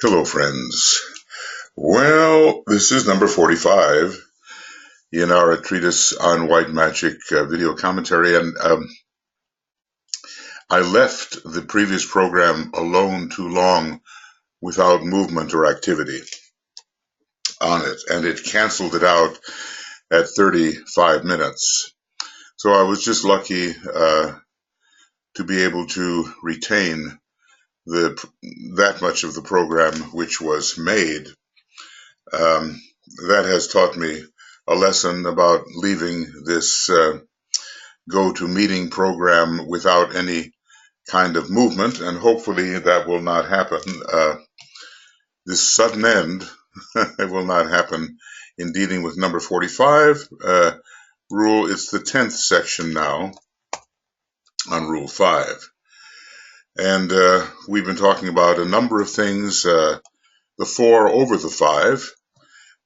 Hello, friends. Well, this is number 45 in our Treatise on White Magic video commentary, and I left the previous program alone too long without movement or activity on it, and it canceled it out at 35 minutes. So I was just lucky to be able to retain that much of the program which was made. That has taught me a lesson about leaving this go-to-meeting program without any kind of movement, and hopefully that will not happen. This sudden end it will not happen in dealing with number 45 rule. It's the 10th section now on Rule 5. And we've been talking about a number of things, the 4 over the 5,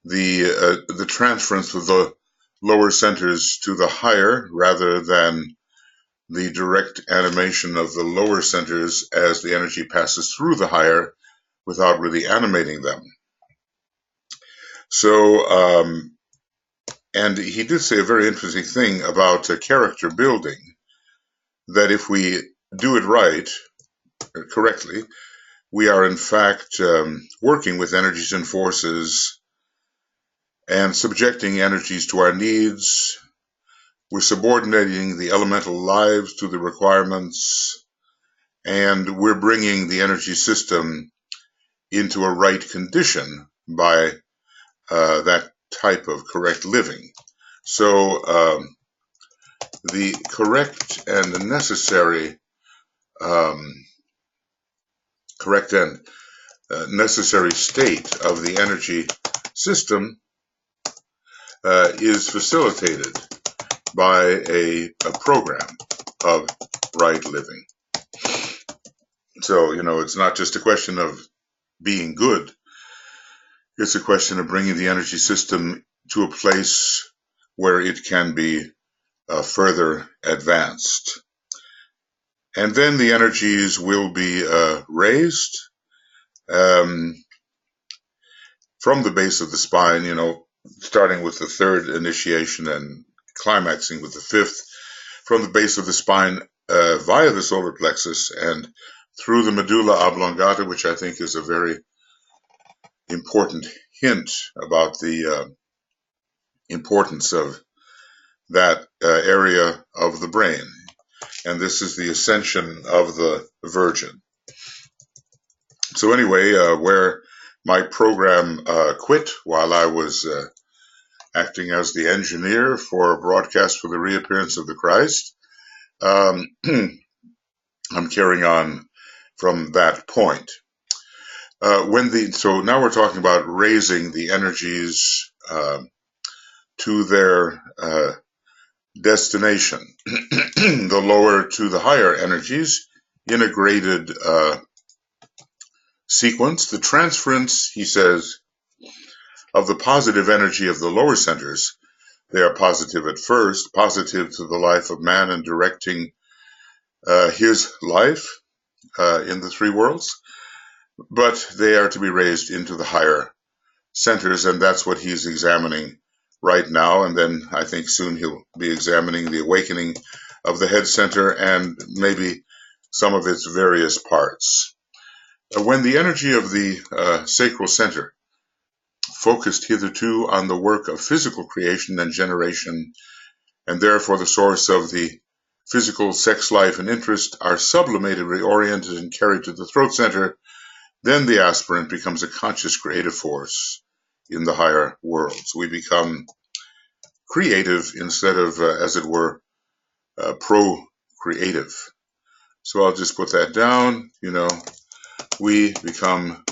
the transference of the lower centers to the higher rather than the direct animation of the lower centers as the energy passes through the higher without really animating them. So, and he did say a very interesting thing about character building, that if we do it right, correctly, we are in fact working with energies and forces and subjecting energies to our needs. We're subordinating the elemental lives to the requirements, and we're bringing the energy system into a right condition by that type of correct living. So the correct and necessary necessary state of the energy system is facilitated by a program of right living. So, it's not just a question of being good. It's a question of bringing the energy system to a place where it can be further advanced. And then the energies will be raised from the base of the spine, starting with the 3rd initiation and climaxing with the 5th, from the base of the spine via the solar plexus and through the medulla oblongata, which I think is a very important hint about the importance of that area of the brain. And this is the ascension of the Virgin. So anyway, where my program quit while I was acting as the engineer for a broadcast for the reappearance of the Christ, I'm carrying on from that point. So now we're talking about raising the energies to their destination, the lower to the higher energies in a graded sequence. The transference, he says, of the positive energy of the lower centers, they are positive at first, positive to the life of man and directing his life in the 3 worlds, but they are to be raised into the higher centers, and that's what he's examining right now. And then I think soon he'll be examining the awakening of the head center and maybe some of its various parts. When the energy of the sacral center focused hitherto on the work of physical creation and generation, and therefore the source of the physical sex life and interest, are sublimated, reoriented, and carried to the throat center, then the aspirant becomes a conscious creative force in the higher worlds. We become creative instead of, as it were, procreative. So I'll just put that down, we become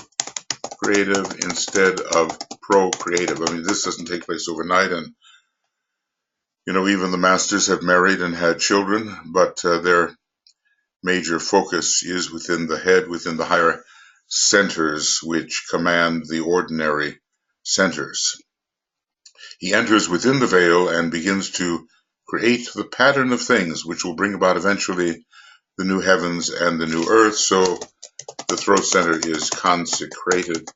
creative instead of procreative. I mean, this doesn't take place overnight, and even the masters have married and had children, but their major focus is within the head, within the higher centers which command the ordinary centers. He enters within the veil and begins to create the pattern of things which will bring about eventually the new heavens and the new earth. So the throat center is consecrated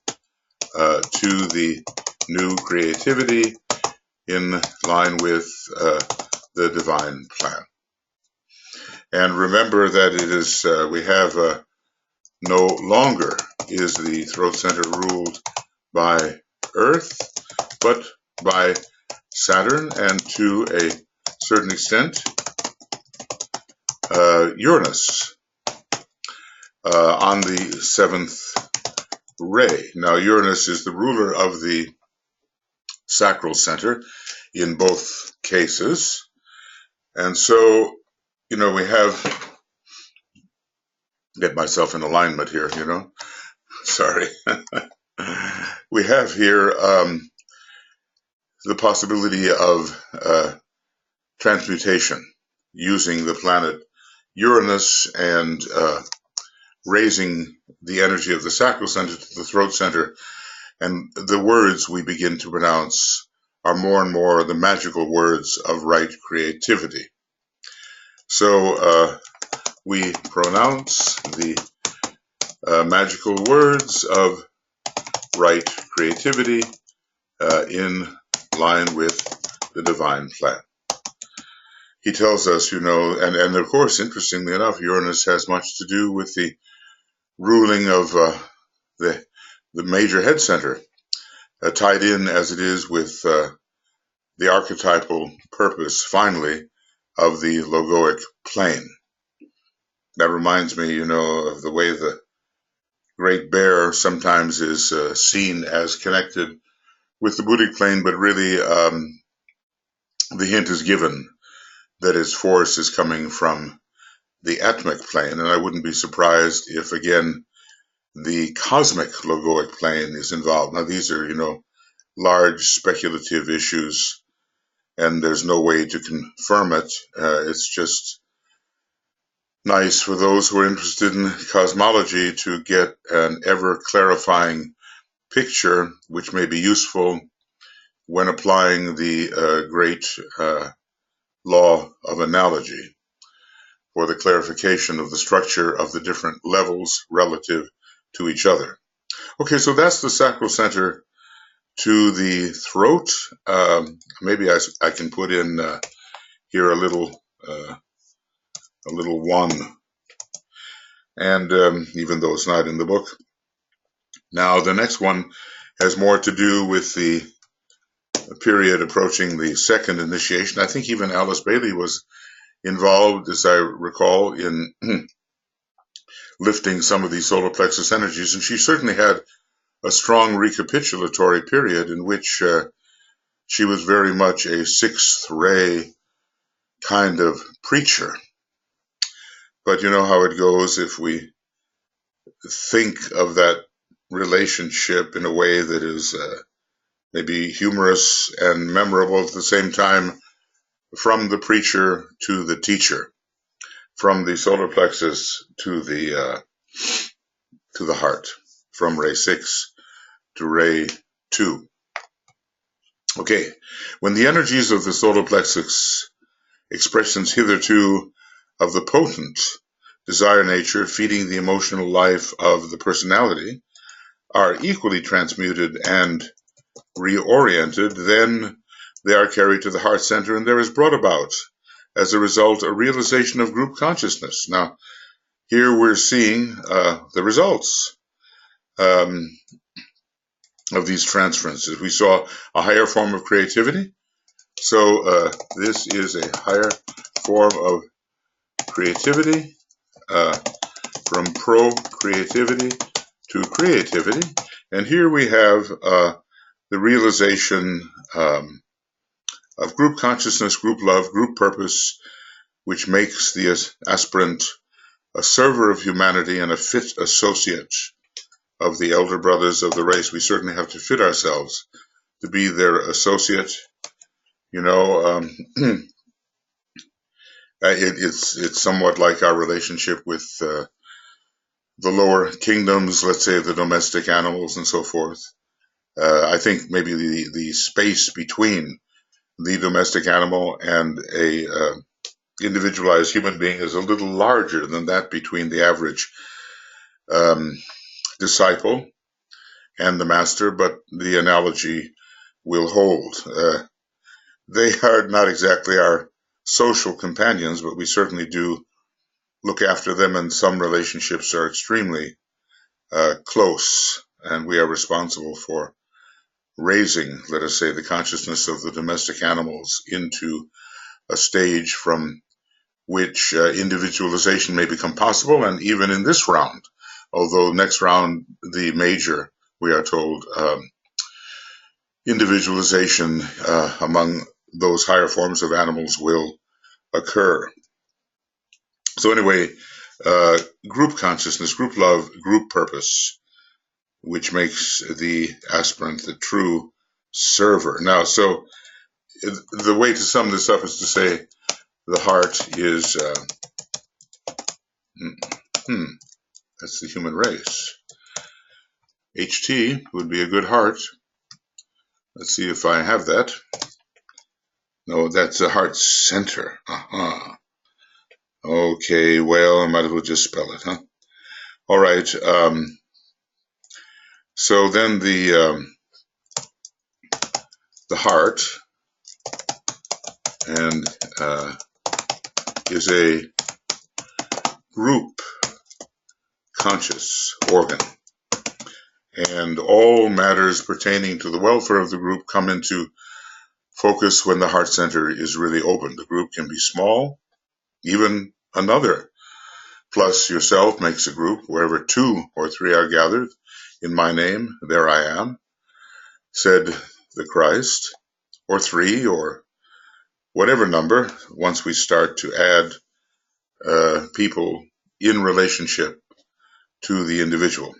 to the new creativity in line with the divine plan. And remember that it is, we have no longer is the throat center ruled by Earth, but by Saturn, and to a certain extent, Uranus on the seventh ray. Now, Uranus is the ruler of the sacral center in both cases. And so, you know, we have, get myself in alignment here, you know, sorry. We have here the possibility of transmutation using the planet Uranus and raising the energy of the sacral center to the throat center. And the words we begin to pronounce are more and more the magical words of right creativity. So we pronounce the magical words of right creativity in line with the divine plan. He tells us, you know, and of course, interestingly enough, Uranus has much to do with the ruling of the major head center, tied in as it is with the archetypal purpose, finally, of the logoic plane. That reminds me, you know, of the way the Great Bear sometimes is seen as connected with the Buddhic plane, but really the hint is given that its force is coming from the atmic plane, and I wouldn't be surprised if, again, the cosmic logoic plane is involved. Now, these are, you know, large speculative issues, and there's no way to confirm it. It's just nice for those who are interested in cosmology to get an ever-clarifying picture, which may be useful when applying the great law of analogy for the clarification of the structure of the different levels relative to each other. Okay, so that's the sacral center to the throat. Maybe I can put in here a little one, and even though it's not in the book. Now, the next one has more to do with the period approaching the second initiation. I think even Alice Bailey was involved, as I recall, in lifting some of these solar plexus energies, and she certainly had a strong recapitulatory period in which she was very much a sixth ray kind of preacher. But you know how it goes if we think of that relationship in a way that is maybe humorous and memorable at the same time, from the preacher to the teacher, from the solar plexus to the heart, from ray 6 to ray 2. Okay, when the energies of the solar plexus, expressions hitherto of the potent desire nature feeding the emotional life of the personality, are equally transmuted and reoriented, then they are carried to the heart center, and there is brought about, as a result, a realization of group consciousness. Now, here we're seeing the results of these transferences. We saw a higher form of creativity. So this is a higher form of creativity, from pro-creativity to creativity. And here we have the realization of group consciousness, group love, group purpose, which makes the aspirant a server of humanity and a fit associate of the elder brothers of the race. We certainly have to fit ourselves to be their associate. You know, it's somewhat like our relationship with the lower kingdoms, let's say the domestic animals and so forth. I think maybe the space between the domestic animal and a individualized human being is a little larger than that between the average disciple and the master, but the analogy will hold. They are not exactly our social companions, but we certainly do look after them, and some relationships are extremely close, and we are responsible for raising, let us say, the consciousness of the domestic animals into a stage from which individualization may become possible, and even in this round, although next round, the major, we are told, individualization among those higher forms of animals will occur. So anyway, group consciousness, group love, group purpose, which makes the aspirant the true server. Now, so the way to sum this up is to say the heart is, that's the human race. HT would be a good heart. Let's see if I have that. No, that's a heart center. Okay, well, I might as well just spell it, huh? All right. So then the heart and is a group conscious organ, and all matters pertaining to the welfare of the group come into focus when the heart center is really open. The group can be small, even another plus yourself makes a group. Wherever 2 or 3 are gathered in my name, there I am, said the Christ, or 3, or whatever number, once we start to add people in relationship to the individual.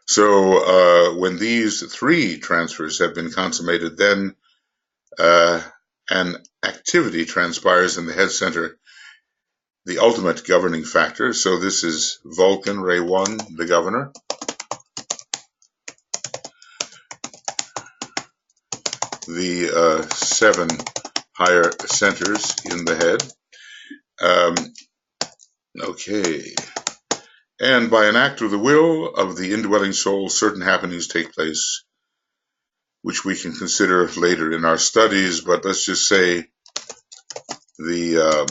So when these 3 transfers have been consummated, then an activity transpires in the head center, the ultimate governing factor. So this is Vulcan, Ray 1, the governor. The 7 higher centers in the head. Okay. And by an act of the will of the indwelling soul, certain happenings take place, which we can consider later in our studies, but let's just say the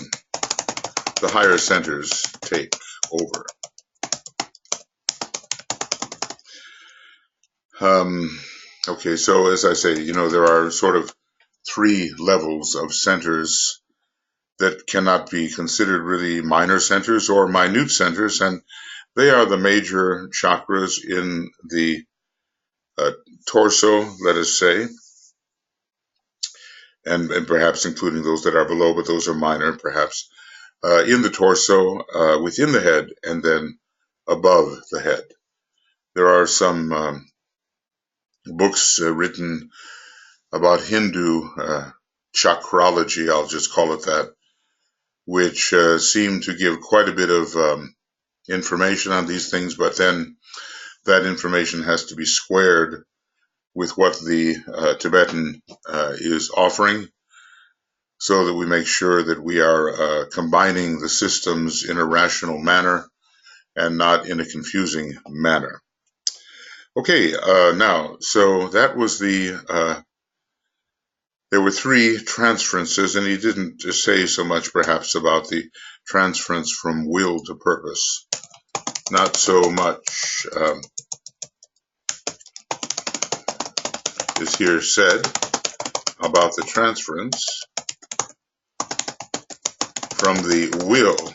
higher centers take over. Okay, so as I say, there are sort of 3 levels of centers that cannot be considered really minor centers or minute centers, and they are the major chakras in the torso, let us say, and perhaps including those that are below, but those are minor, perhaps, in the torso, within the head, and then above the head. There are some books written about Hindu chakrology, I'll just call it that, which seem to give quite a bit of information on these things, but then that information has to be squared with what the Tibetan is offering, so that we make sure that we are combining the systems in a rational manner and not in a confusing manner. Okay, now, so that was there were 3 transferences, and he didn't say so much perhaps about the transference from will to purpose. Not so much is here said about the transference from the will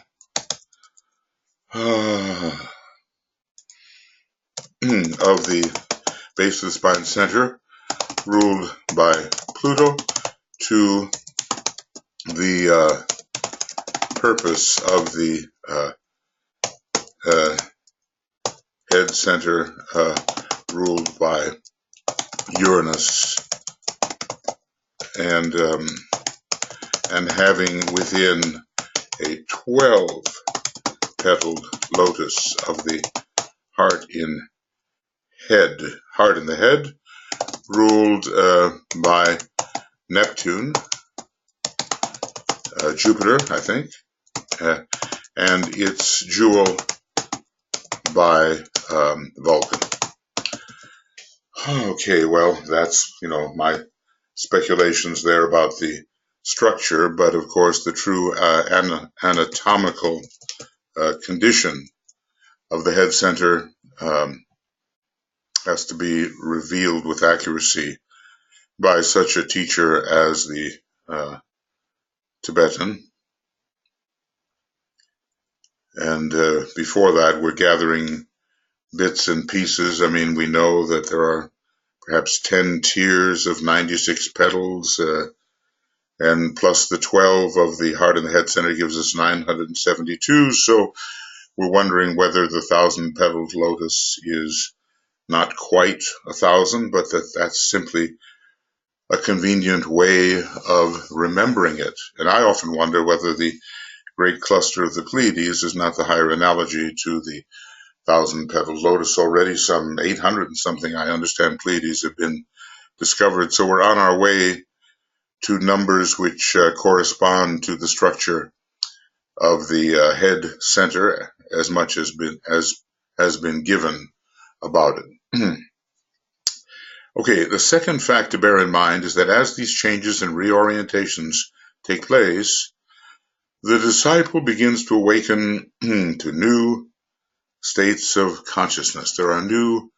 of the base of the spine center, ruled by Pluto, to the purpose of the head center, ruled by Uranus, and having within a 12-petaled lotus of the heart in the head, ruled by Neptune, Jupiter, I think, and its jewel by Vulcan. Okay, well, that's, my speculations there about the structure, but of course the true anatomical condition of the head center has to be revealed with accuracy by such a teacher as the Tibetan. And before that, we're gathering bits and pieces. I mean, we know that there are perhaps 10 tiers of 96 petals, and plus the 12 of the heart and the head center gives us 972. So we're wondering whether the 1,000-petaled lotus is not quite 1,000, but that's simply a convenient way of remembering it. And I often wonder whether the great cluster of the Pleiades is not the higher analogy to the 1,000-petaled lotus. Already some 800 and something, I understand, Pleiades have been discovered. So we're on our way to numbers which correspond to the structure of the head center, as much as has been given about it. Okay, the second fact to bear in mind is that as these changes and reorientations take place, the disciple begins to awaken to new states of consciousness. There are new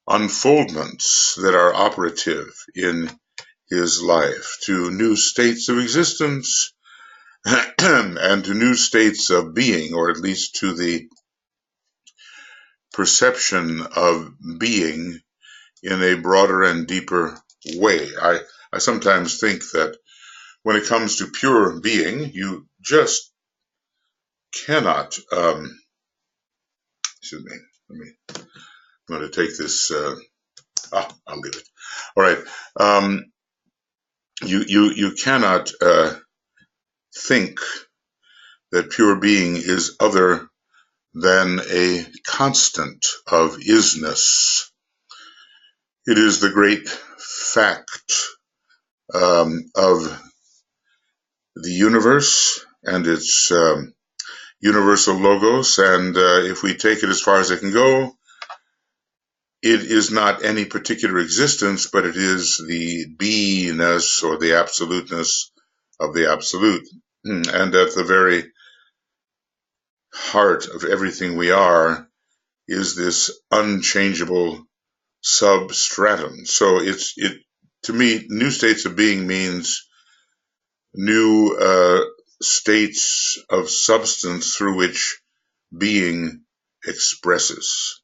unfoldments that are operative in his life, to new states of existence and to new states of being, or at least to the perception of being in a broader and deeper way. I sometimes think that when it comes to pure being, you just cannot, excuse me, I'm going to take this, I'll leave it. All right. You cannot think that pure being is other than a constant of isness. It is the great fact of the universe and its universal logos, and if we take it as far as it can go, it is not any particular existence, but it is the beingness or the absoluteness of the absolute. And at the very heart of everything we are is this unchangeable substratum. So to me, new states of being means new states of substance through which being expresses.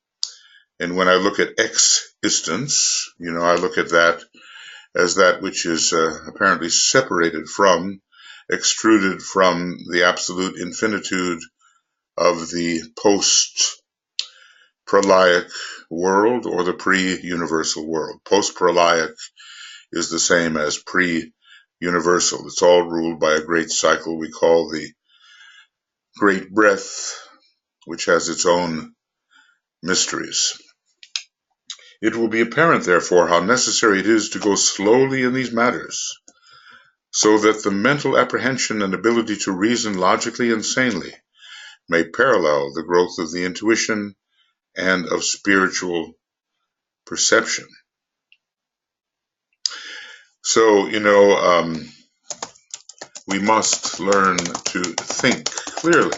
And when I look at existence, I look at that as that which is apparently separated from, extruded from the absolute infinitude of the post-prolaic world or the pre-universal world. Post-prolaic is the same as pre-universal. It's all ruled by a great cycle we call the Great Breath, which has its own mysteries. It will be apparent, therefore, how necessary it is to go slowly in these matters, so that the mental apprehension and ability to reason logically and sanely may parallel the growth of the intuition and of spiritual perception. So, we must learn to think clearly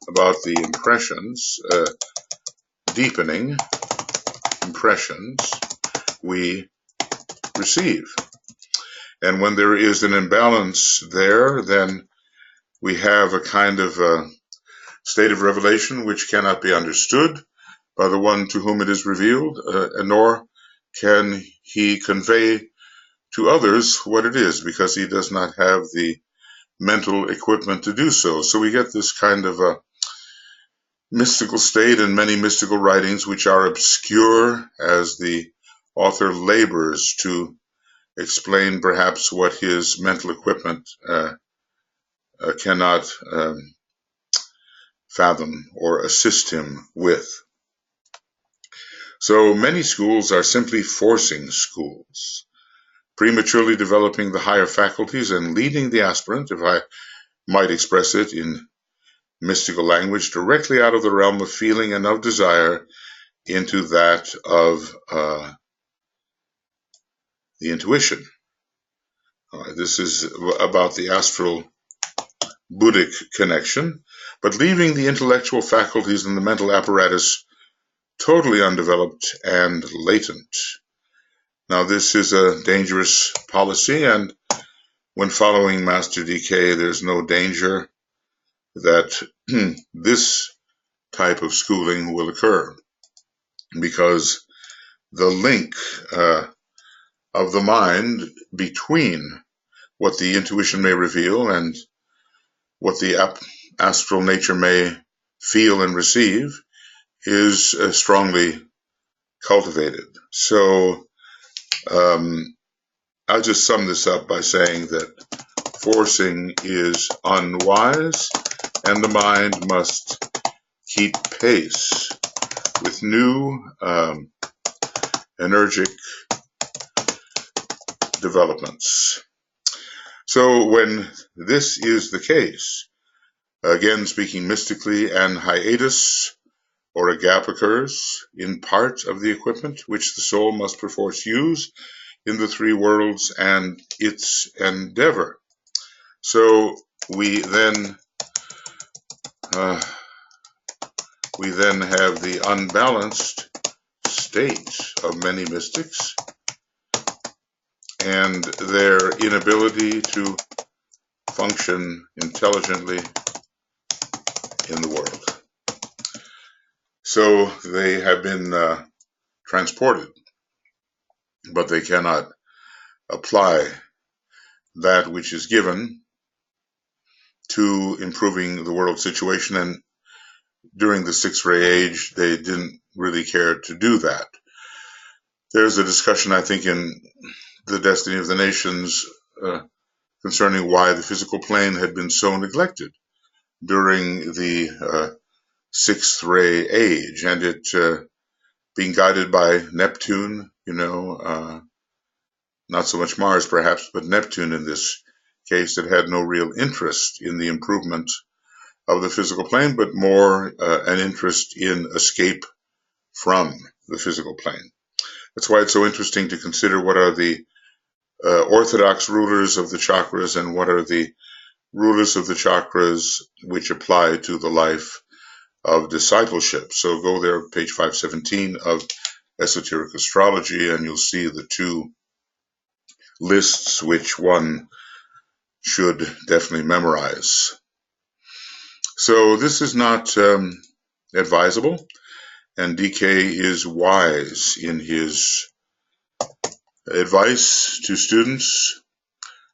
about the impressions, deepening impressions we receive. And when there is an imbalance there, then we have a kind of state of revelation which cannot be understood by the one to whom it is revealed, nor can he convey to others what it is, because he does not have the mental equipment to do so. So we get this kind of a mystical state in many mystical writings which are obscure as the author labors to explain perhaps what his mental equipment cannot fathom or assist him with. So many schools are simply forcing schools, prematurely developing the higher faculties and leading the aspirant, if I might express it in mystical language directly out of the realm of feeling and of desire into that of the intuition. This is about the astral Buddhic connection, but leaving the intellectual faculties and the mental apparatus totally undeveloped and latent. Now, this is a dangerous policy, and when following Master DK, there's no danger that this type of schooling will occur, because the link of the mind between what the intuition may reveal and what the astral nature may feel and receive is strongly cultivated. So I'll just sum this up by saying that forcing is unwise, and the mind must keep pace with new energetic developments. So when this is the case, again speaking mystically, an hiatus or a gap occurs in part of the equipment which the soul must perforce use in the three worlds and its endeavor. So we then have the unbalanced state of many mystics and their inability to function intelligently in the world. So they have been transported, but they cannot apply that which is given to improving the world situation, and during the sixth ray age they didn't really care to do that. There's a discussion, I think, in The Destiny of the Nations concerning why the physical plane had been so neglected during the sixth ray age, and it being guided by Neptune, not so much Mars perhaps, but Neptune in this case, that had no real interest in the improvement of the physical plane, but more an interest in escape from the physical plane. That's why it's so interesting to consider what are the orthodox rulers of the chakras and what are the rulers of the chakras which apply to the life of discipleship. So go there, page 517 of Esoteric Astrology, and you'll see the two lists which one should definitely memorize. So this is not advisable, and DK is wise in his advice to students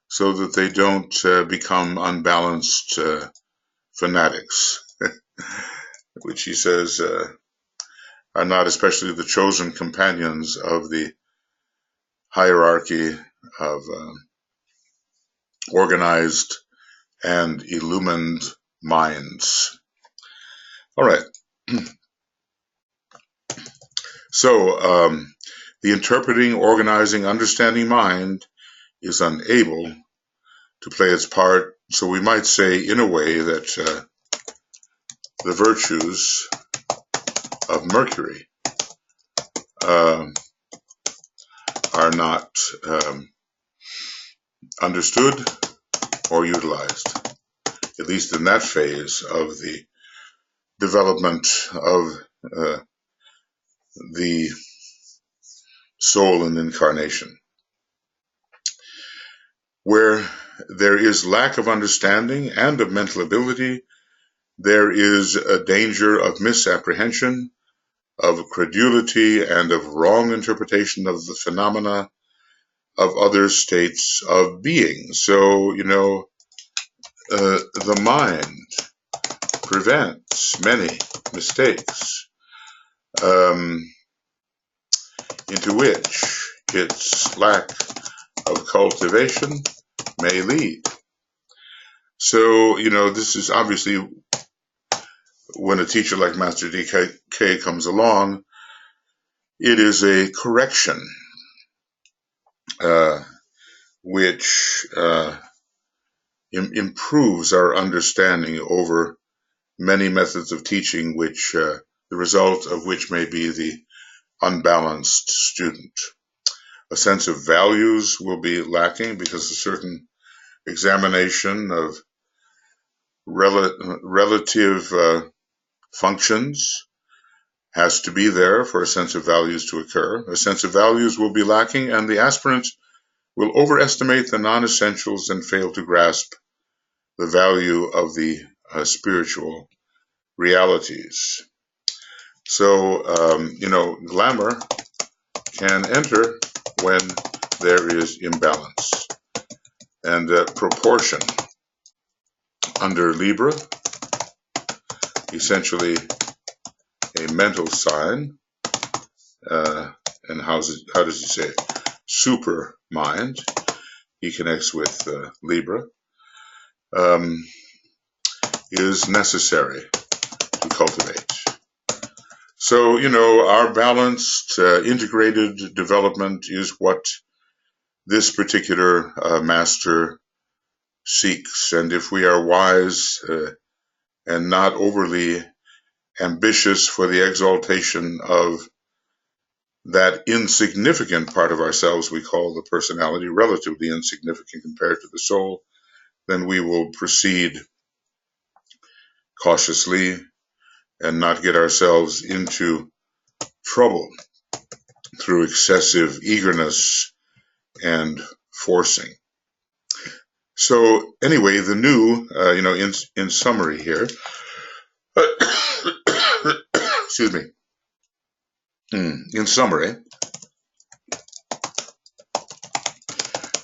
so that they don't become unbalanced fanatics, which he says are not especially the chosen companions of the hierarchy of organized and illumined minds. All right. So the interpreting, organizing, understanding mind is unable to play its part. So we might say, in a way, that the virtues of Mercury are not understood or utilized, at least in that phase of the development of the soul and incarnation. Where there is lack of understanding and of mental ability, there is a danger of misapprehension, of credulity, and of wrong interpretation of the phenomena of other states of being. So, the mind prevents many mistakes into which its lack of cultivation may lead. So, this is obviously, when a teacher like Master DK comes along, it is a correction which improves our understanding over many methods of teaching which the result of which may be the unbalanced student. A sense of values will be lacking because a certain examination of relative functions has to be there for a sense of values to occur. A sense of values will be lacking, and the aspirant will overestimate the non-essentials and fail to grasp the value of the spiritual realities. So, glamour can enter when there is imbalance. And proportion under Libra, essentially a mental sign, and how does he say it? Super mind. He connects with Libra, is necessary to cultivate. So, our balanced, integrated development is what this particular master seeks. And if we are wise and not overly ambitious for the exaltation of that insignificant part of ourselves we call the personality, relatively insignificant compared to the soul, then we will proceed cautiously and not get ourselves into trouble through excessive eagerness and forcing. So anyway, the new, in summary here, excuse me, in summary,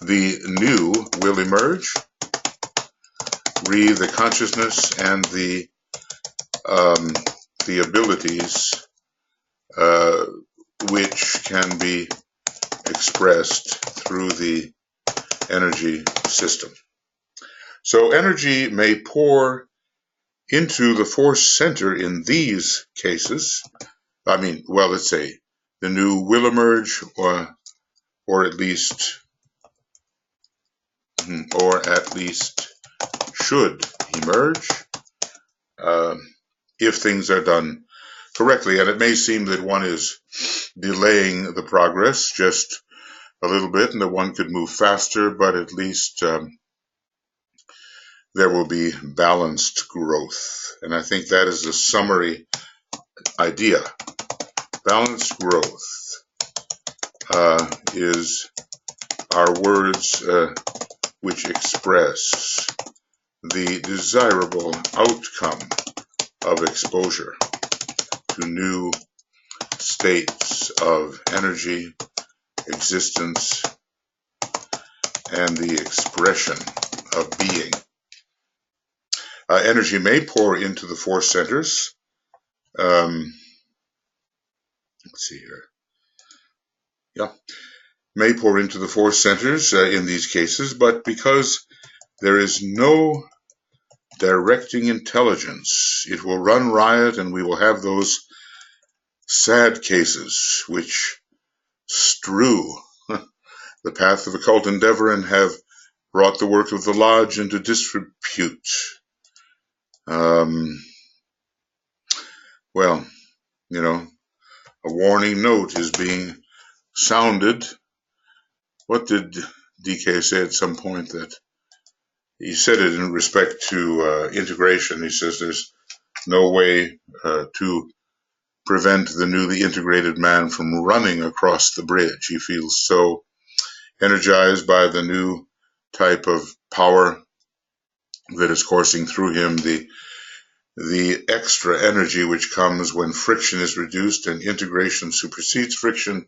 the new will emerge, the consciousness and the abilities which can be expressed through the energy system. So energy may pour into the force center in these cases. Let's say the new will emerge, or at least should emerge if things are done correctly. And it may seem that one is delaying the progress just a little bit and that one could move faster, but at least there will be balanced growth. And I think that is a summary idea. Balanced growth is our words which express the desirable outcome of exposure to new states of energy, existence, and the expression of being. Energy may pour into the force centers. Let's see here. Yeah, may pour into the force centers in these cases, but because there is no directing intelligence, it will run riot, and we will have those sad cases which strew the path of occult endeavor and have brought the work of the lodge into disrepute. A warning note is being sounded. What did DK say at some point? That he said it in respect to integration. He says there's no way to prevent the newly integrated man from running across the bridge. He feels so energized by the new type of power that is coursing through him, the extra energy which comes when friction is reduced and integration supersedes friction,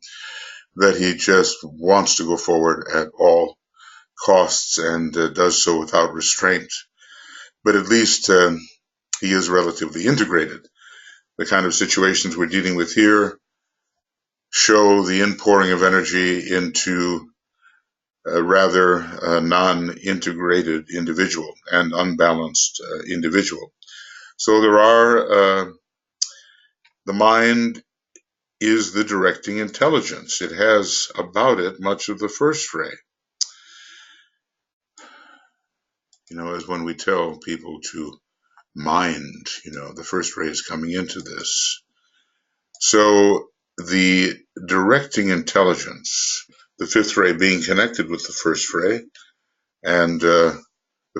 that he just wants to go forward at all costs and does so without restraint. But at least he is relatively integrated. The kind of situations we're dealing with here show the inpouring of energy into a rather non-integrated individual and unbalanced individual. So there are, the mind is the directing intelligence. It has about it much of the first ray. As when we tell people to mind. The first ray is coming into this. So the directing intelligence, the fifth ray being connected with the first ray, and the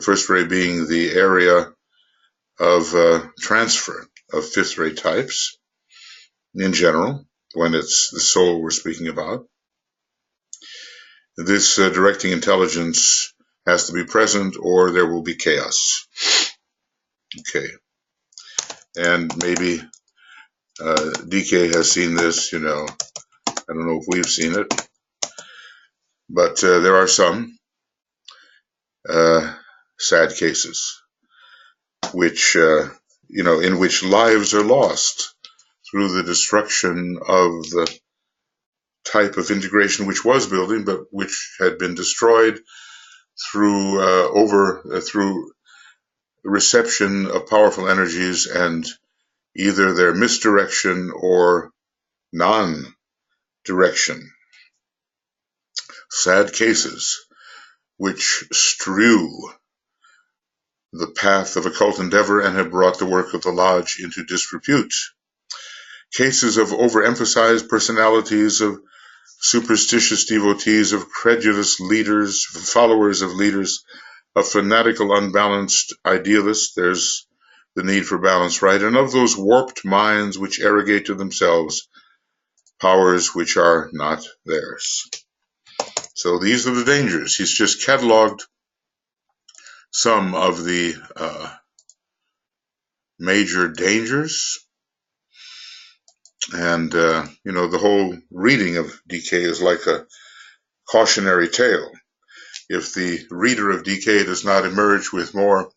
first ray being the area of transfer of fifth ray types in general, when it's the soul we're speaking about. This directing intelligence has to be present, or there will be chaos. Okay. And maybe DK has seen this, I don't know if we've seen it, but there are some sad cases which, in which lives are lost through the destruction of the type of integration which was building, but which had been destroyed through through the reception of powerful energies and either their misdirection or non-direction. Sad cases which strew the path of occult endeavor and have brought the work of the Lodge into disrepute. Cases of overemphasized personalities, of superstitious devotees, of credulous leaders, followers of leaders, of fanatical, unbalanced idealists. There's the need for balance, right? And of those warped minds which arrogate to themselves powers which are not theirs. So these are the dangers. He's just cataloged some of the major dangers. And, the whole reading of DK is like a cautionary tale. If the reader of DK does not emerge with more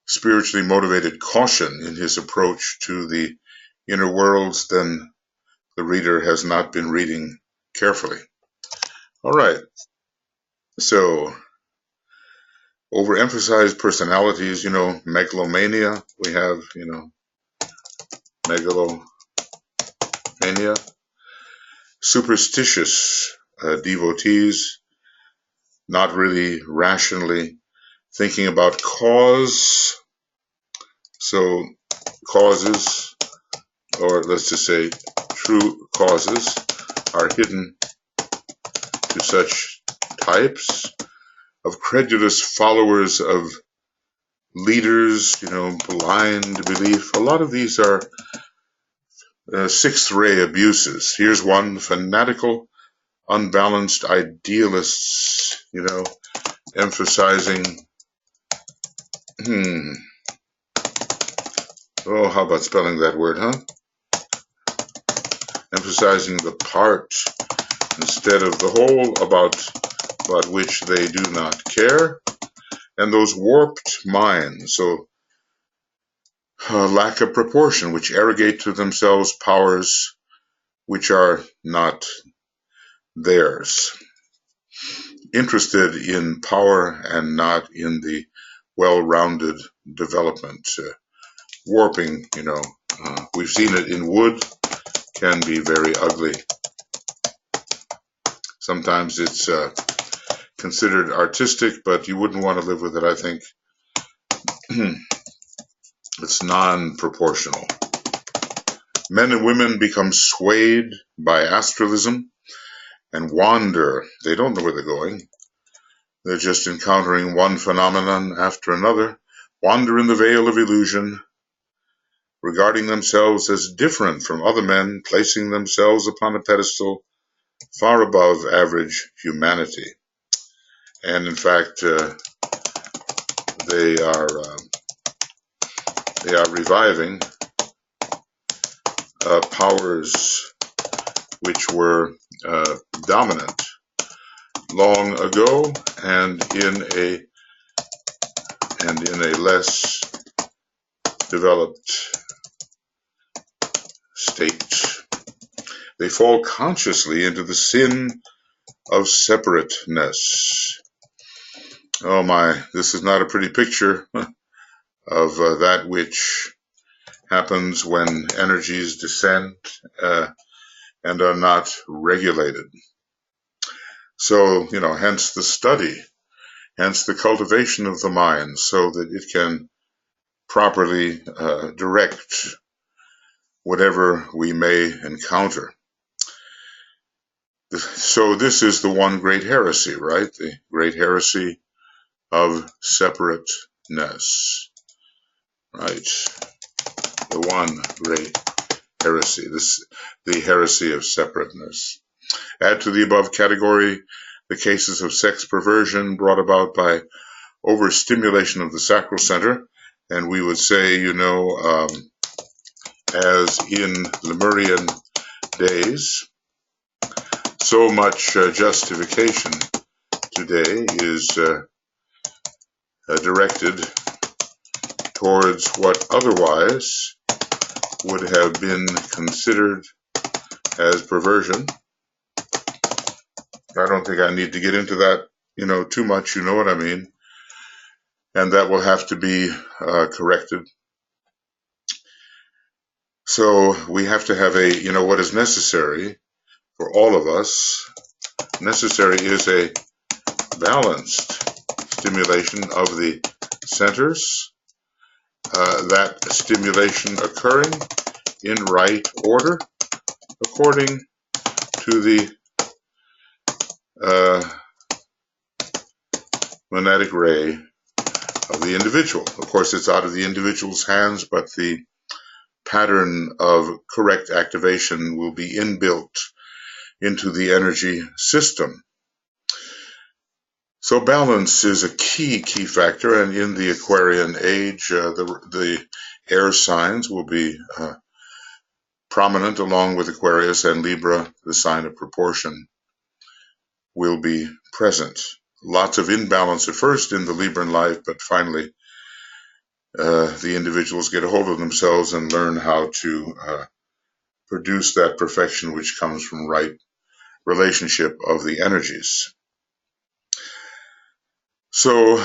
spiritually motivated caution in his approach to the inner worlds, then the reader has not been reading carefully. All right. So, overemphasized personalities, megalomania. We have, megalomania. Superstitious devotees, not really rationally thinking about cause. So causes, or let's just say true causes, are hidden to such types of credulous followers of leaders, blind belief. A lot of these are sixth ray abuses. Here's one: fanatical, unbalanced idealists, emphasizing, how about spelling that word, huh? Emphasizing the part instead of the whole, about which they do not care. And those warped minds, so lack of proportion, which arrogate to themselves powers which are not theirs. Interested in power and not in the well-rounded development. Warping, we've seen it in wood, can be very ugly. Sometimes it's considered artistic, but you wouldn't want to live with it, I think. It's non-proportional. Men and women become swayed by astralism and wander. They don't know where they're going. They're just encountering one phenomenon after another, wander in the veil of illusion, regarding themselves as different from other men, placing themselves upon a pedestal far above average humanity. And in fact, they are reviving powers which were dominant long ago and in a less developed state. They fall consciously into the sin of separateness. Oh my, this is not a pretty picture of that which happens when energies descend and are not regulated. So, hence the study, hence the cultivation of the mind, so that it can properly direct whatever we may encounter. So this is the one great heresy, right? The great heresy of separateness, right? The one great heresy, the heresy of separateness. Add to the above category the cases of sex perversion brought about by overstimulation of the sacral center, and we would say, as in Lemurian days, so much justification today is directed towards what otherwise would have been considered as perversion. I don't think I need to get into that, too much. You know what I mean? And that will have to be corrected. So we have to have what is necessary for all of us. Necessary is a balanced stimulation of the centers, that stimulation occurring in right order according to the monadic ray of the individual. Of course, it's out of the individual's hands, but the pattern of correct activation will be inbuilt into the energy system. So balance is a key factor, and in the Aquarian age, the air signs will be prominent along with Aquarius, and Libra, the sign of proportion, will be present. Lots of imbalance at first in the Libran life, but finally the individuals get a hold of themselves and learn how to produce that perfection which comes from right relationship of the energies. So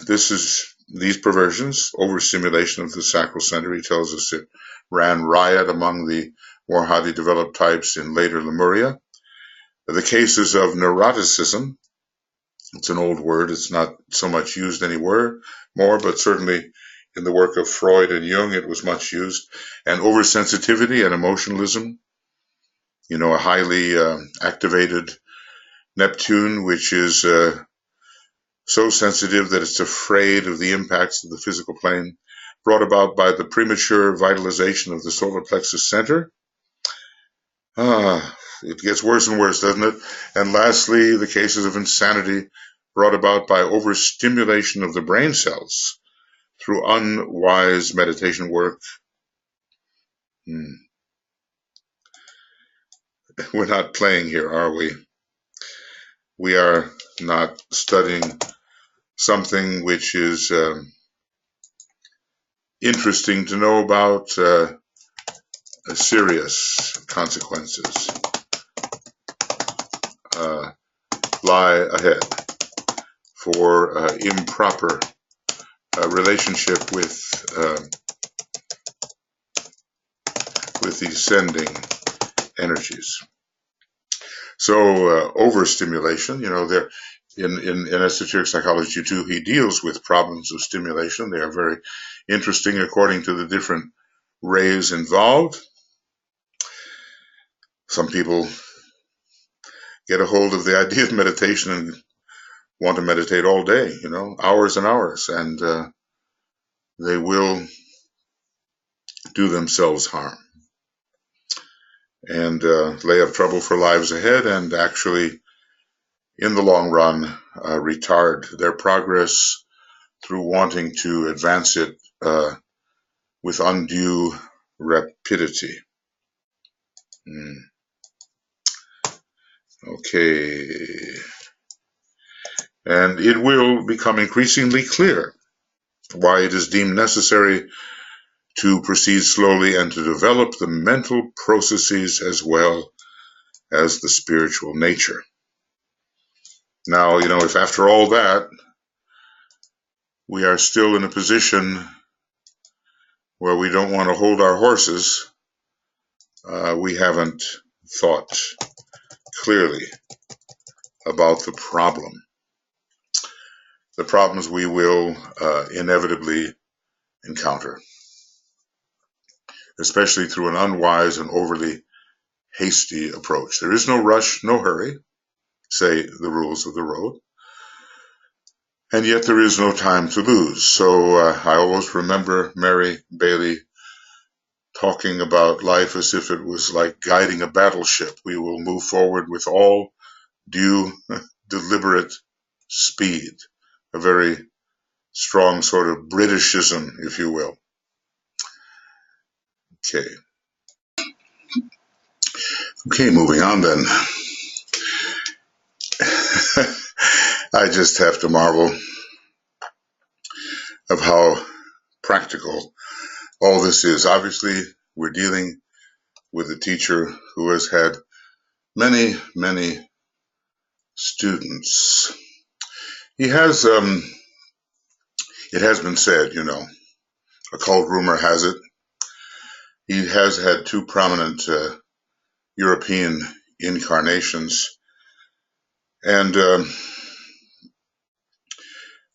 these perversions, overstimulation of the sacral center, he tells us it ran riot among the more highly developed types in later Lemuria. The cases of neuroticism, it's an old word, it's not so much used anymore, but certainly in the work of Freud and Jung it was much used, and oversensitivity and emotionalism, a highly activated Neptune, which is so sensitive that it's afraid of the impacts of the physical plane, brought about by the premature vitalization of the solar plexus center. It gets worse and worse, doesn't it? And lastly, the cases of insanity brought about by overstimulation of the brain cells through unwise meditation work. We're not playing here, are we? We are not studying something which is interesting to know about, serious consequences lie ahead for improper relationship with the ascending energies. So overstimulation, there in esoteric psychology too, he deals with problems of stimulation. They are very interesting according to the different rays involved. Some people get a hold of the idea of meditation and want to meditate all day, hours and hours, and they will do themselves harm and lay up trouble for lives ahead, and actually in the long run retard their progress through wanting to advance it with undue rapidity. Okay. And it will become increasingly clear why it is deemed necessary to proceed slowly and to develop the mental processes as well as the spiritual nature. Now, if after all that we are still in a position where we don't want to hold our horses, we haven't thought clearly about the problem. The problems we will inevitably encounter, especially through an unwise and overly hasty approach. There is no rush, no hurry, say the rules of the road, and yet there is no time to lose. So I always remember Mary Bailey talking about life as if it was like guiding a battleship. We will move forward with all due deliberate speed, a very strong sort of Britishism, if you will. Okay, moving on then. I just have to marvel of how practical all this is. Obviously, we're dealing with a teacher who has had many, many students. He has, it has been said, occult rumor has it, he has had two prominent European incarnations, and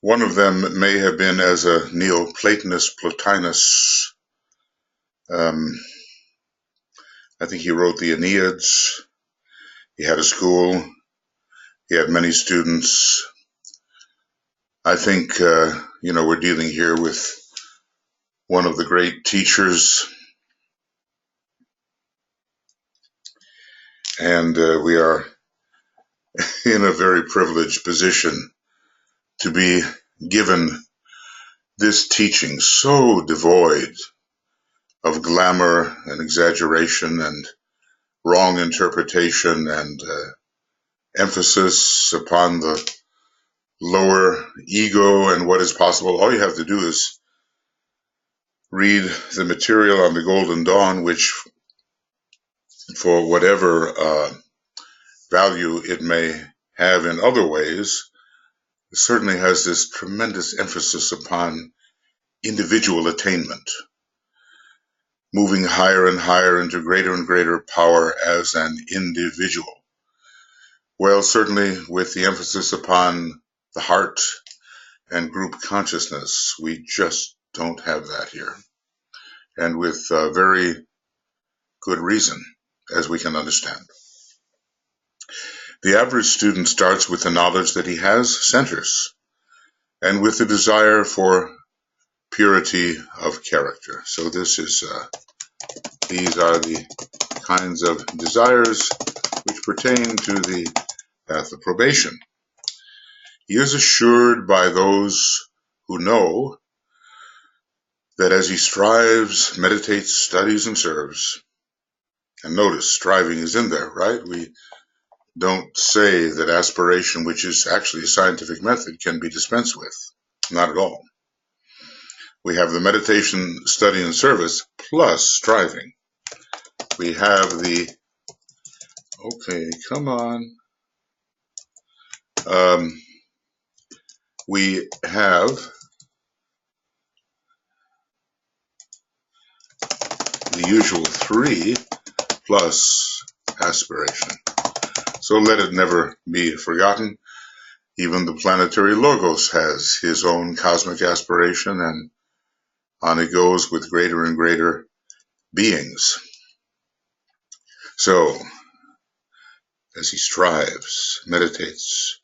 one of them may have been as a Neoplatonist Plotinus. I think he wrote the Aeneads. He had a school. He had many students. I think, we're dealing here with one of the great teachers, and we are in a very privileged position to be given this teaching so devoid of glamour and exaggeration and wrong interpretation and emphasis upon the lower ego and what is possible. All you have to do is read the material on the Golden Dawn, which, for whatever value it may have in other ways, certainly has this tremendous emphasis upon individual attainment, moving higher and higher into greater and greater power as an individual. Well, certainly with the emphasis upon the heart and group consciousness, we just don't have that here. And with very good reason, as we can understand. The average student starts with the knowledge that he has centers and with the desire for purity of character. So this is, these are the kinds of desires which pertain to the path of probation. He is assured by those who know that as he strives, meditates, studies, and serves, and notice striving is in there, right? We don't say that aspiration, which is actually a scientific method, can be dispensed with. Not at all. We have the meditation, study, and service plus striving. We have the, okay, come on. We have the usual 3 plus aspiration. So let it never be forgotten. Even the planetary Logos has his own cosmic aspiration, and on it goes with greater and greater beings. So, as he strives, meditates,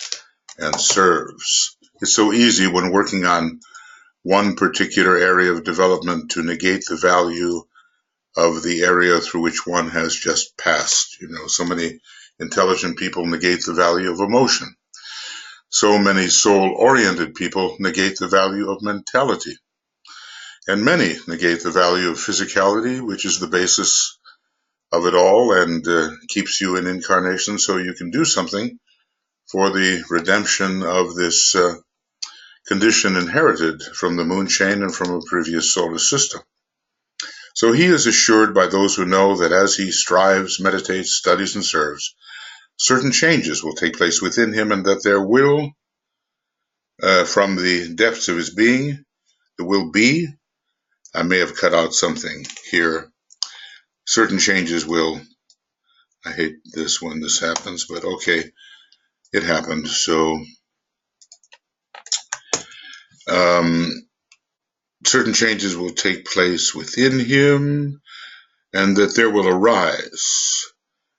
and serves, it's so easy when working on one particular area of development to negate the value of the area through which one has just passed. So many intelligent people negate the value of emotion. So many soul-oriented people negate the value of mentality. And many negate the value of physicality, which is the basis of it all and keeps you in incarnation so you can do something for the redemption of this condition inherited from the moon chain and from a previous solar system. So he is assured by those who know that as he strives, meditates, studies, and serves, certain changes will take place within him, and that there will, from the depths of his being, there will be, I may have cut out something here, certain changes will, I hate this when this happens, but okay, it happened. So certain changes will take place within him, and that there will arise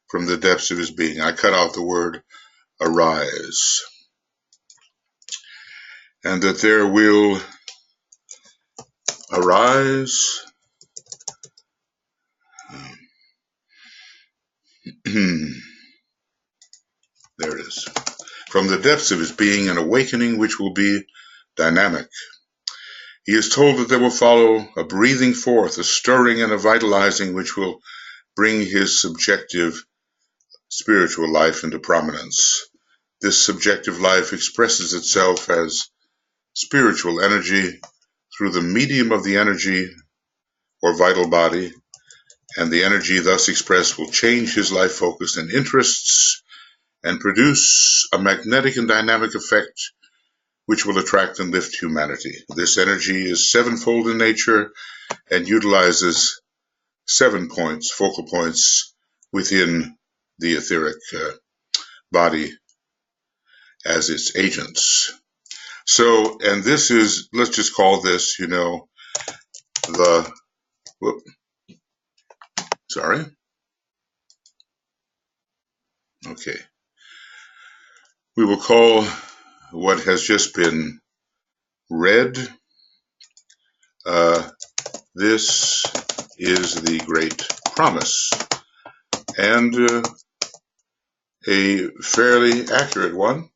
from the depths of his being. I cut out the word arise. And that there will arise there it is. From the depths of his being, an awakening which will be dynamic. He is told that there will follow a breathing forth, a stirring and a vitalizing which will bring his subjective spiritual life into prominence. This subjective life expresses itself as spiritual energy through the medium of the energy or vital body, and the energy thus expressed will change his life focus and interests and produce a magnetic and dynamic effect which will attract and lift humanity. This energy is sevenfold in nature and utilizes 7 points, focal points within the etheric body as its agents. So, and this is, let's just call this, Okay. We will call what has just been read, this is the great promise, and a fairly accurate one,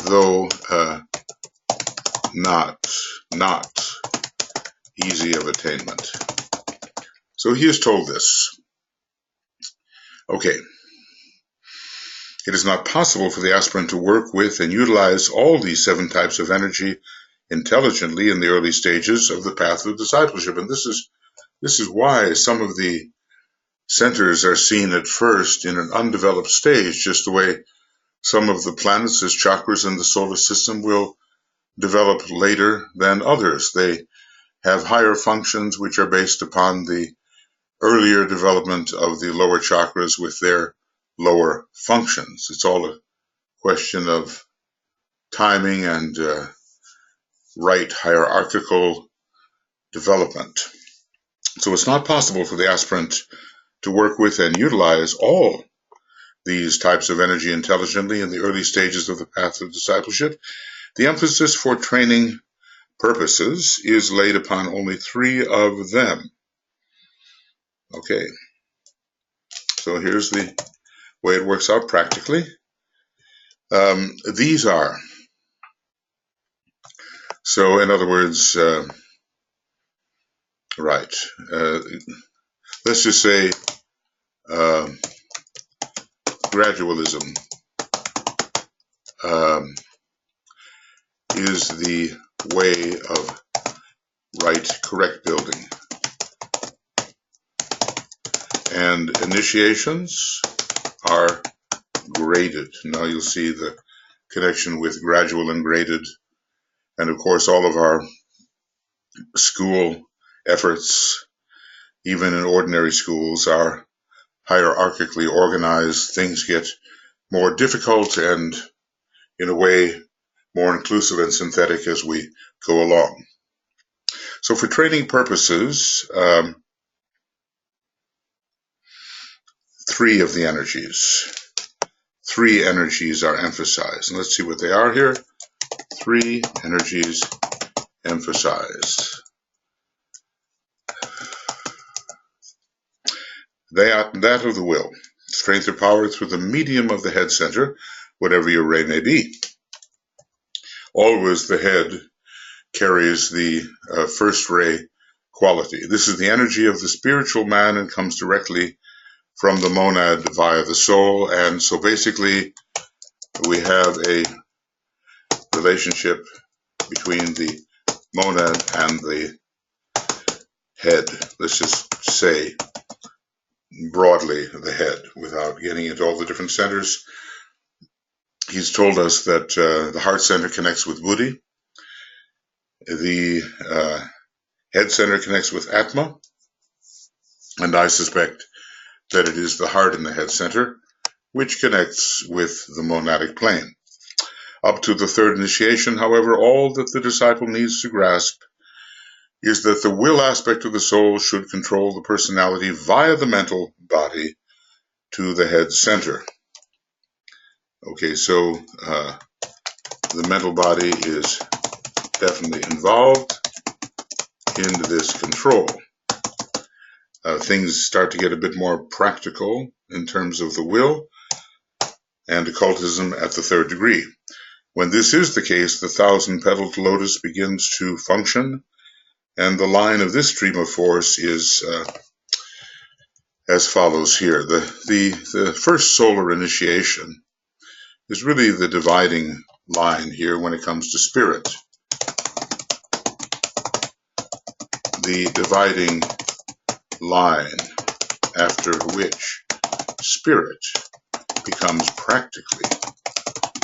though not easy of attainment. So he is told this. Okay. It is not possible for the aspirant to work with and utilize all these 7 types of energy intelligently in the early stages of the path of discipleship. And this is why some of the centers are seen at first in an undeveloped stage, just the way some of the planets as chakras in the solar system will develop later than others. They have higher functions which are based upon the earlier development of the lower chakras with their lower functions. It's all a question of timing and right hierarchical development. So it's not possible for the aspirant to work with and utilize all these types of energy intelligently in the early stages of the path of discipleship. The emphasis for training purposes is laid upon only 3 of them. Okay, so here's the way it works out practically. These are, so in other words, let's just say gradualism is the way of correct building. And initiations are graded. Now you'll see the connection with gradual and graded. And of course, all of our school efforts, even in ordinary schools, are hierarchically organized. Things get more difficult and, in a way, more inclusive and synthetic as we go along. So for training purposes, 3 of the energies. 3 energies are emphasized. And let's see what they are here. 3 energies emphasized. That of the will, strength or power through the medium of the head center, whatever your ray may be. Always the head carries the first ray quality. This is the energy of the spiritual man and comes directly from the monad via the soul. And so basically we have a relationship between the monad and the head. Let's just say broadly the head without getting into all the different centers. He's told us that the heart center connects with Buddhi. The head center connects with Atma. And I suspect that it is the heart in the head center which connects with the monadic plane. Up to the third initiation, however, all that the disciple needs to grasp is that the will aspect of the soul should control the personality via the mental body to the head center. Okay, so the mental body is definitely involved in this control. Things start to get a bit more practical in terms of the will and occultism at the third degree. When this is the case, the 1,000-petaled lotus begins to function, and the line of this stream of force is as follows here. The first solar initiation is really the dividing line here when it comes to spirit. The dividing line after which spirit becomes practically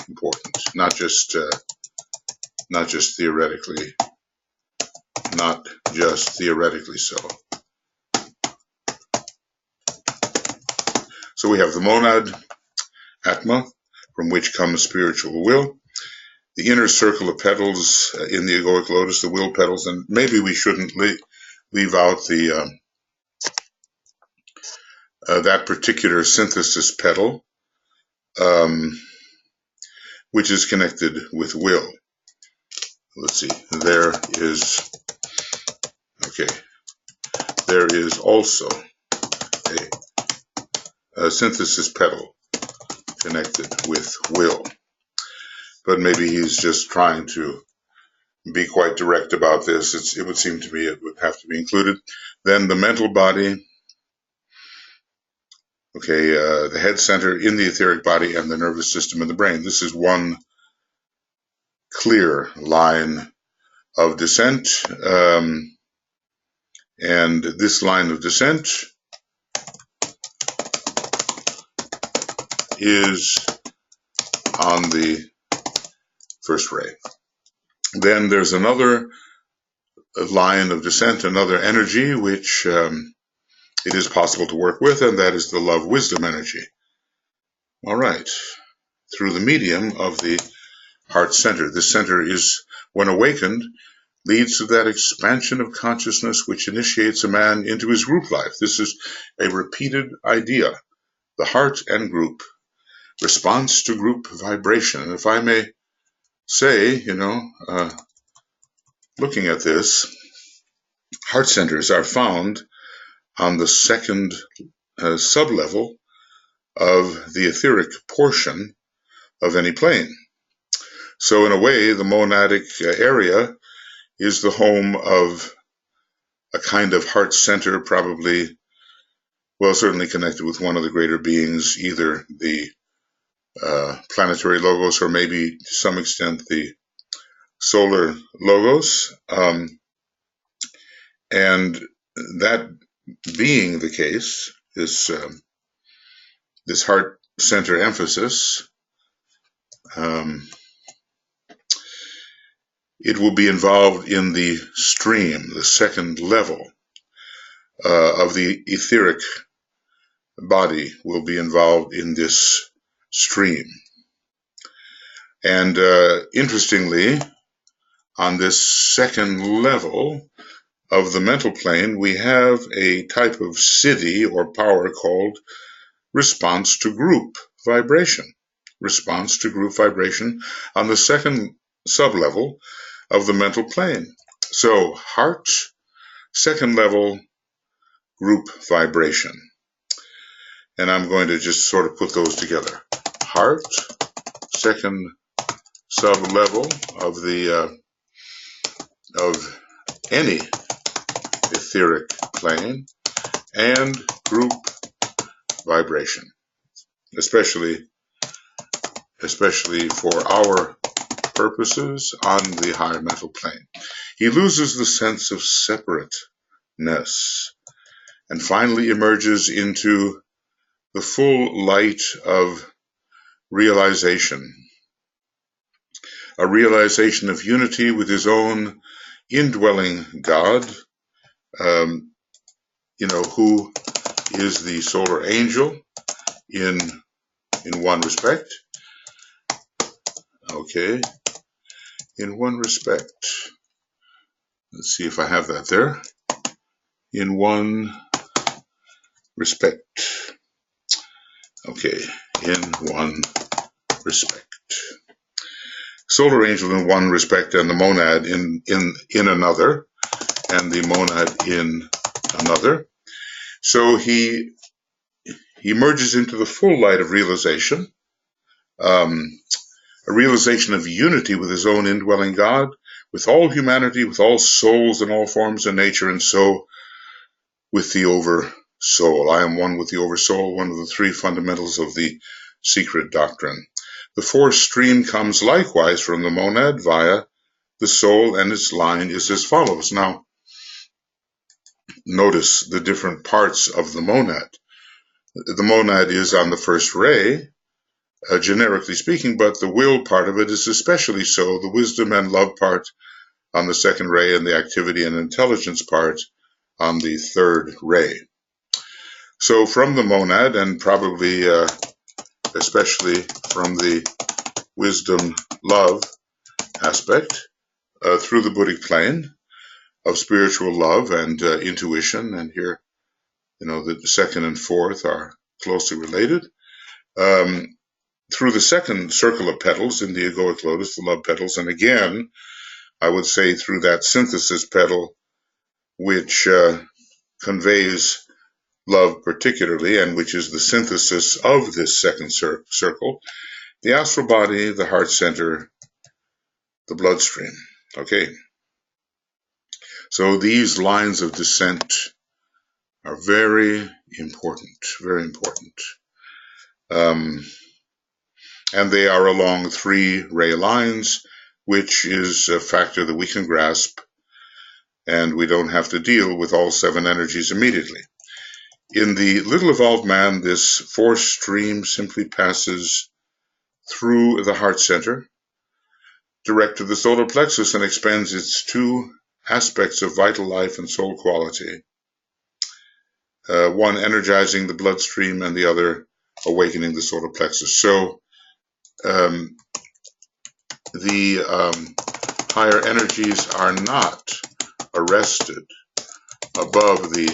important, not just theoretically, not just theoretically so. So we have the monad, Atma, from which comes spiritual will, the inner circle of petals in the egoic lotus, the will petals, and maybe we shouldn't leave out the that particular synthesis petal, which is connected with will. Let's see, there is also a synthesis petal connected with will. But maybe he's just trying to be quite direct about this. It would seem to me it would have to be included. Then the mental body, the head center in the etheric body, and the nervous system in the brain. This is one clear line of descent, and this line of descent is on the first ray. Then there's another line of descent, another energy which it is possible to work with, and that is the love-wisdom energy. All right, through the medium of the heart center. This center is, when awakened, leads to that expansion of consciousness which initiates a man into his group life. This is a repeated idea. The heart and group, response to group vibration. And if I may say, looking at this, heart centers are found on the second sub-level of the etheric portion of any plane. So in a way, the monadic area is the home of a kind of heart center, probably, well, certainly connected with one of the greater beings, either the planetary logos or maybe to some extent the solar logos. And that being the case, this heart center emphasis, it will be involved in the stream, the second level of the etheric body will be involved in this stream. And interestingly, on this second level of the mental plane, we have a type of siddhi or power called response to group vibration. Response to group vibration on the second sub-level of the mental plane. So heart, second level group vibration. And I'm going to just sort of put those together. Heart, second sub-level of the of any etheric plane, and group vibration, especially for our purposes on the higher mental plane. He loses the sense of separateness and finally emerges into the full light of realization, a realization of unity with his own indwelling God, who is the solar angel in one respect, Okay, in one respect. Let's see if I have that there. In one respect. Okay, in one respect. Solar angel in one respect, and the monad in another, and the monad in another. So he merges into the full light of realization, a realization of unity with his own indwelling God, with all humanity, with all souls and all forms of nature, and so with the oversoul. I am one with the oversoul, one of the three fundamentals of the secret doctrine. The fourth stream comes likewise from the monad via the soul, and its line is as follows. Now, notice the different parts of the monad. The monad is on the first ray, generically speaking, but the will part of it is especially so, the wisdom and love part on the second ray, and the activity and intelligence part on the third ray. So from the monad, and probably especially from the wisdom love aspect, through the Buddhic plane of spiritual love and intuition, and here, the second and fourth are closely related. Through the second circle of petals in the egoic lotus, the love petals, and again, I would say through that synthesis petal, which conveys love particularly, and which is the synthesis of this second circle, the astral body, the heart center, the bloodstream. Okay. So these lines of descent are very important, very important. And they are along three ray lines, which is a factor that we can grasp, and we don't have to deal with all seven energies immediately. In the little evolved man, this fourth stream simply passes through the heart center, direct to the solar plexus, and expends its two aspects of vital life and soul quality, one energizing the bloodstream and the other awakening the solar plexus. So the higher energies are not arrested above the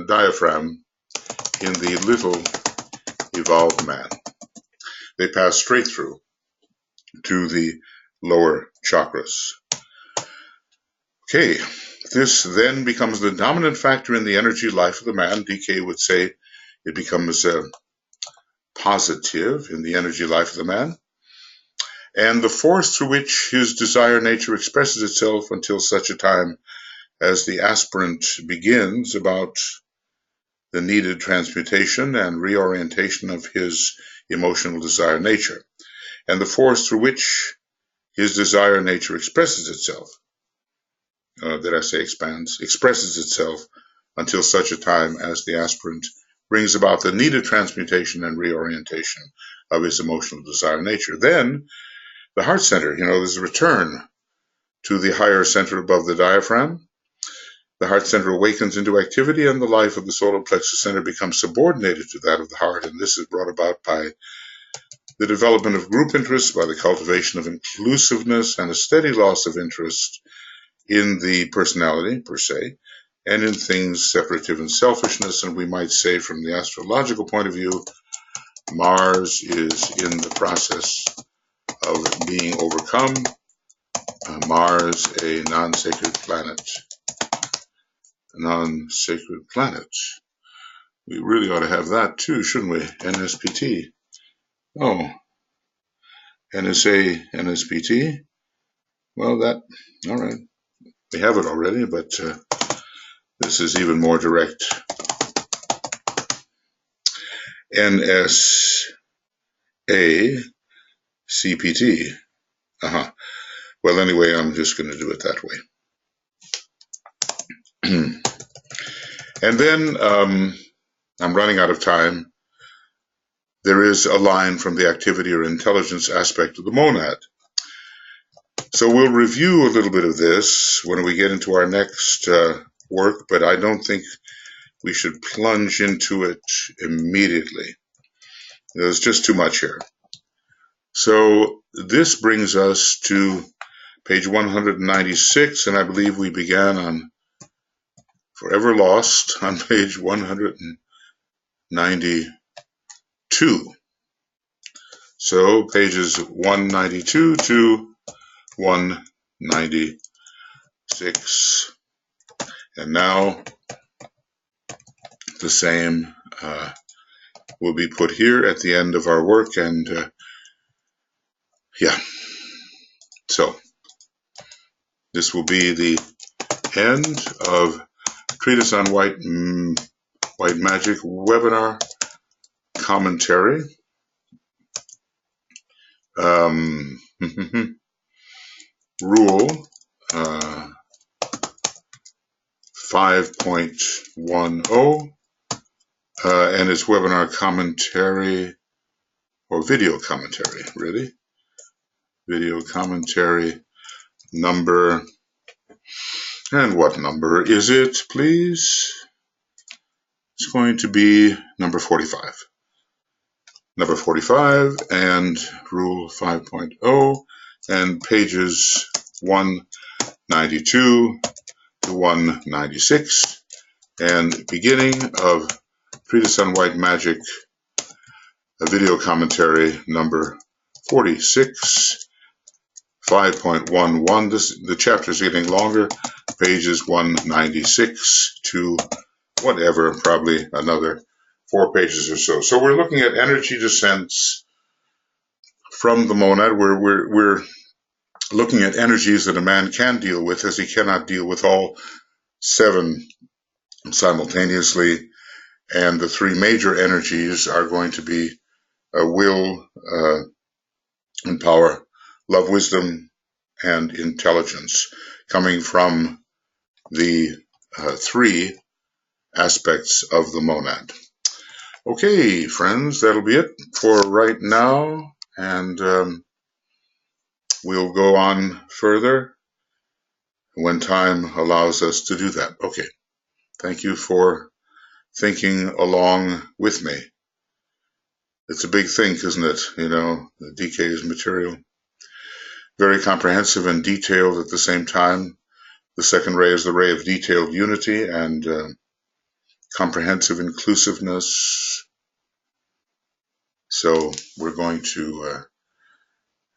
diaphragm in the little evolved man. They pass straight through to the lower chakras. Okay, this then becomes the dominant factor in the energy life of the man. DK would say it becomes positive in the energy life of the man, and the force through which his desire nature expresses itself until such a time as the aspirant begins about the needed transmutation and reorientation of his emotional desire nature, and the force through which his desire nature expresses itself, expresses itself until such a time as the aspirant brings about the needed transmutation and reorientation of his emotional desire nature. Then the heart center, there's a return to the higher center above the diaphragm. The heart center awakens into activity, and the life of the solar plexus center becomes subordinated to that of the heart, and this is brought about by the development of group interests, by the cultivation of inclusiveness and a steady loss of interest in the personality per se, and in things separative and selfishness. And we might say from the astrological point of view, Mars is in the process of being overcome. Mars, a non-sacred planet. Non-sacred planet. We really ought to have that too, shouldn't we? NSPT. Oh, NSA, NSPT. Well, all right. We have it already, but this is even more direct. NSA, CPT. Well, anyway, I'm just going to do it that way. And then I'm running out of time. There is a line from the activity or intelligence aspect of the monad. So we'll review a little bit of this when we get into our next work, but I don't think we should plunge into it immediately. There's just too much here. So this brings us to page 196, and I believe we began on Forever Lost on page 192. So pages 192 to 196. And now the same will be put here at the end of our work, and yeah, so this will be the end of Treatise on White Magic webinar commentary. Rule 5.10 and its webinar commentary, or video commentary, really. Video commentary number, and what number is it, please? It's going to be number 45. Number 45 and Rule 5.0 and pages 192 to 196 and beginning of Treatise on White Magic, a video commentary number 46, 5.11. The chapters are getting longer, pages 196 to whatever, probably another 4 pages or so. So we're looking at energy descents from the monad. We're looking at energies that a man can deal with, as he cannot deal with all 7 simultaneously. And the 3 major energies are going to be will and power, love, wisdom, and intelligence, coming from the 3 aspects of the monad. Okay, friends, that'll be it for right now, and we'll go on further when time allows us to do that. Okay, thank you for thinking along with me. It's a big think, isn't it? You know, the DK's material. Very comprehensive and detailed at the same time. The second ray is the ray of detailed unity and comprehensive inclusiveness. So we're going to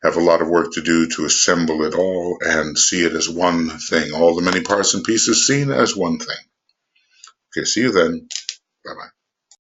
have a lot of work to do to assemble it all and see it as one thing. All the many parts and pieces seen as one thing. Okay, see you then. Bye-bye.